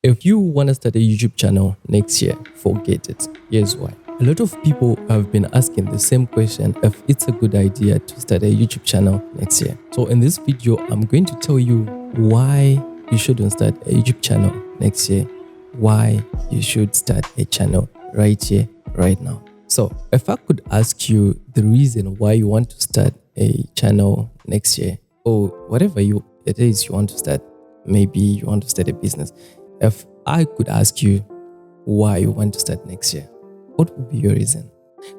If you want to start a YouTube channel next year, forget it. Here's why. A lot of people have been asking the same question if it's a good idea to start a YouTube channel next year. So in this video, I'm going to tell you why you shouldn't start a YouTube channel next year, why you should start a channel right here, right now. So if I could ask you the reason why you want to start a channel next year, or whatever it is you want to start, maybe you want to start a business. If I could ask you why you want to start next year, what would be your reason?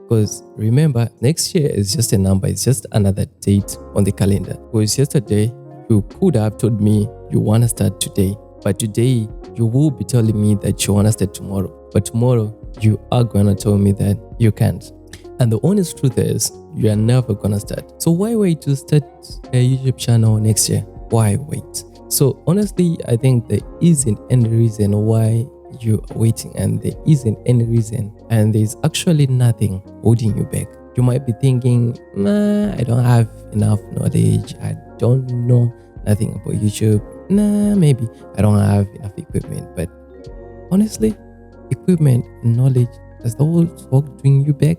Because remember, next year is just a number. It's just another date on the calendar. Because yesterday, you could have told me you want to start today. But today, you will be telling me that you want to start tomorrow. But tomorrow, you are going to tell me that you can't. And the honest truth is, you are never going to start. So why wait to start a YouTube channel next year? Why wait? So honestly, I think there isn't any reason why you are waiting, and there isn't any reason, and there's actually nothing holding you back. You might be thinking, I don't have enough knowledge, I don't know nothing about YouTube, maybe I don't have enough equipment. But honestly, equipment and knowledge, does the whole work bring you back?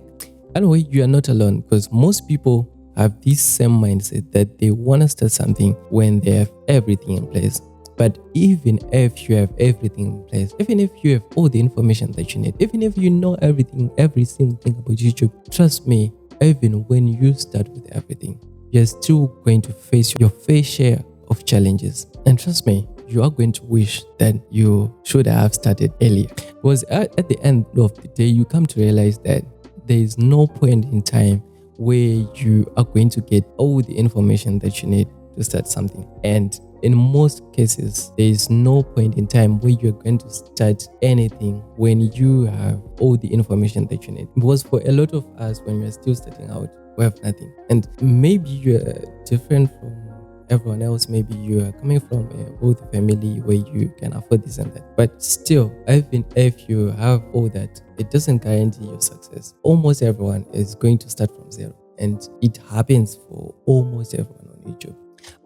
Anyway, you are not alone, because most people have this same mindset that they want to start something when they have everything in place. But even if you have everything in place, even if you have all the information that you need, even if you know everything, every single thing about YouTube, trust me, even when you start with everything, you're still going to face your fair share of challenges. And trust me, you are going to wish that you should have started earlier. Because at the end of the day, you come to realize that there is no point in time where you are going to get all the information that you need to start something. And in most cases, there is no point in time where you're going to start anything when you have all the information that you need. Because for a lot of us, when we're still starting out, we have nothing. And maybe you're different from everyone else. Maybe you are coming from a wealthy family where you can afford this and that. But still, even if you have all that, it doesn't guarantee your success. Almost everyone is going to start from zero. And it happens for almost everyone on YouTube.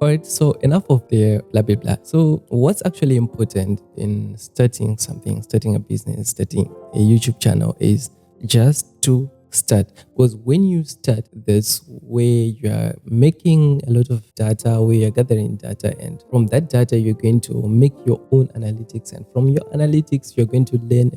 Alright, so enough of the blah blah blah. So what's actually important in starting something, starting a business, starting a YouTube channel is just to start. Because when you start, that's where you are making a lot of data, where you're gathering data, and from that data you're going to make your own analytics, and from your analytics you're going to learn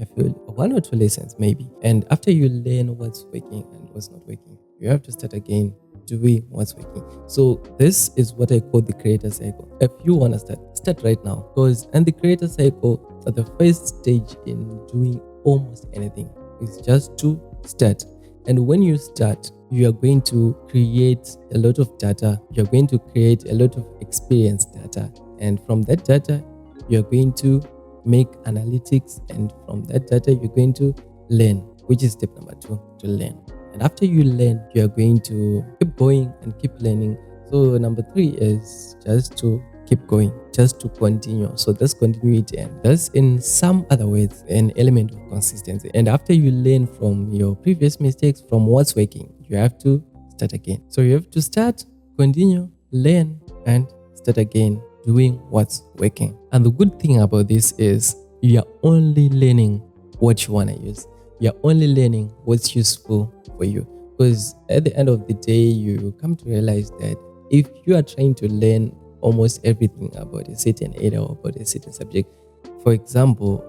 one or two lessons maybe. And after you learn what's working and what's not working, you have to start again doing what's working. So this is what I call the creator cycle. If you want to start right now. Because in the creator cycle, the first stage in doing almost anything is just to start. And when you start, you are going to create a lot of data. You're going to create a lot of experience data. And from that data, you're going to make analytics. And from that data, you're going to learn, which is step number 2, to learn. And after you learn, you're going to keep going and keep learning. So number 3 is just to keep going, just to continue. So that's continuity, and that's in some other words an element of consistency. And after you learn from your previous mistakes, from what's working, you have to start again. So you have to start, continue, learn, and start again doing what's working. And the good thing about this is you're only learning what you want to use. You're only learning what's useful for you. Because at the end of the day, you come to realize that if you are trying to learn almost everything about a certain area or about a certain subject, for example,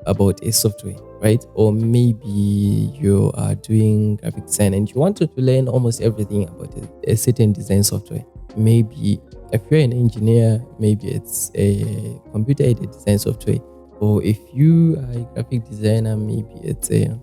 about a software, right? Or maybe you are doing graphic design and you want to learn almost everything about a certain design software. Maybe if you're an engineer, maybe it's a computer-aided design software. Or if you are a graphic designer, maybe it's a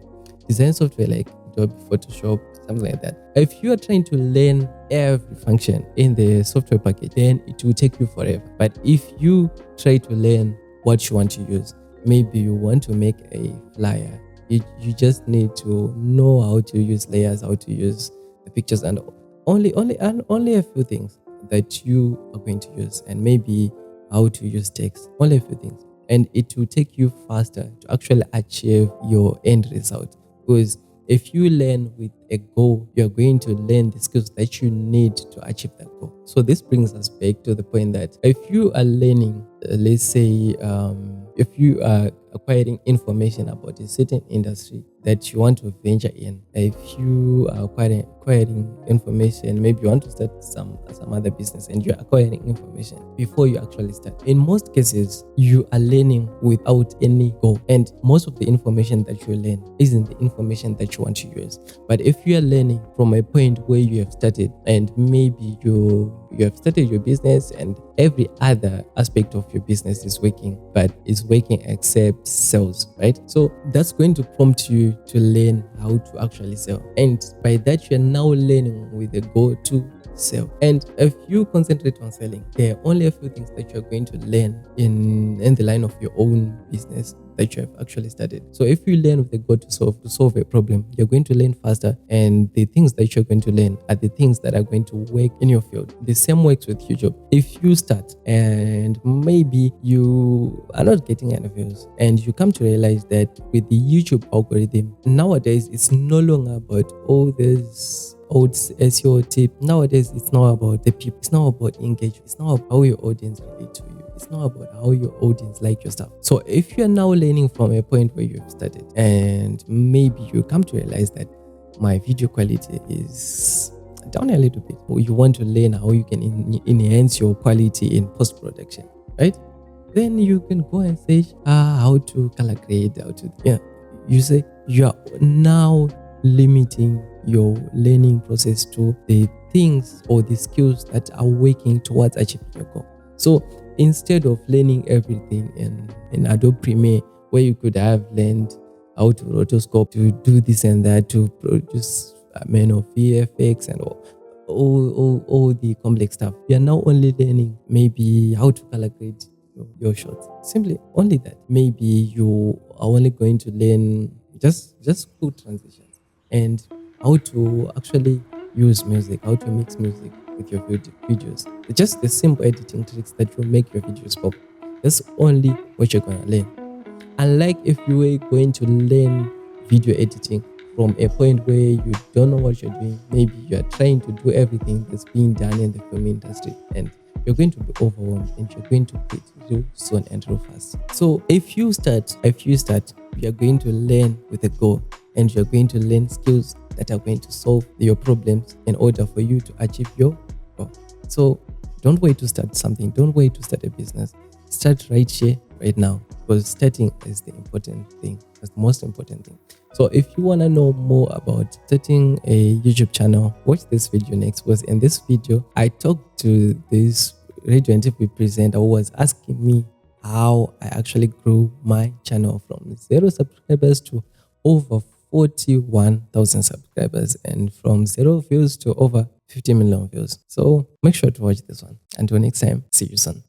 design software like Adobe Photoshop, something like that. If you are trying to learn every function in the software package, then it will take you forever. But if you try to learn what you want to use, maybe you want to make a flyer, you just need to know how to use layers, how to use the pictures, and only a few things that you are going to use, and maybe how to use text, only a few things. And it will take you faster to actually achieve your end result. Because if you learn with a goal, you're going to learn the skills that you need to achieve that goal. So this brings us back to the point that if you are learning, let's say if you are acquiring information about a certain industry that you want to venture in, if you are acquiring information, maybe you want to start some other business and you're acquiring information before you actually start. In most cases, you are learning without any goal, and most of the information that you learn isn't the information that you want to use. But if you are learning from a point where you have started, and maybe you have started your business and every other aspect of your business is working, but is working except sales, right? So that's going to prompt you to learn how to actually sell, and by that you're now learning with a goal to sell. And if you concentrate on selling, there are only a few things that you're going to learn in the line of your own business that you have actually started. So if you learn with the goal to solve a problem, you're going to learn faster, and the things that you're going to learn are the things that are going to work in your field. The same works with YouTube. If you start and maybe you are not getting any views, and you come to realize that with the YouTube algorithm nowadays, it's no longer about all this old SEO tip. Nowadays, it's not about the people. It's not about engagement. It's not about how your audience relate to you. It's not about how your audience like your stuff. So if you're now learning from a point where you've started, and maybe you come to realize that my video quality is down a little bit, or you want to learn how you can enhance your quality in post-production, right? Then you can go and search how to color grade, you say you are now limiting your learning process to the things or the skills that are working towards achieving your goal. So instead of learning everything in Adobe Premiere, where you could have learned how to rotoscope, to do this and that, to produce VFX and all the complex stuff, you are now only learning maybe how to color grade your shots. Simply only that. Maybe you are only going to learn just cool transitions and how to actually use music, how to mix music with your videos. Just the simple editing tricks that will make your videos pop. That's only what you're going to learn. Unlike if you were going to learn video editing from a point where you don't know what you're doing, maybe you're trying to do everything that's being done in the film industry, and you're going to be overwhelmed, and you're going to quit real soon and real fast. So if you start, you're going to learn with a goal, and you're going to learn skills that are going to solve your problems in order for you to achieve your goal. So don't wait to start something. Don't wait to start a business. Start right here, right now, because starting is the important thing. That's the most important thing. So if you want to know more about starting a YouTube channel, watch this video next, because in this video, I talked to this radio and TV presenter who was asking me how I actually grew my channel from 0 subscribers to over 41,000 subscribers, and from 0 views to over 50 million views. So make sure to watch this one. Until next time, see you soon.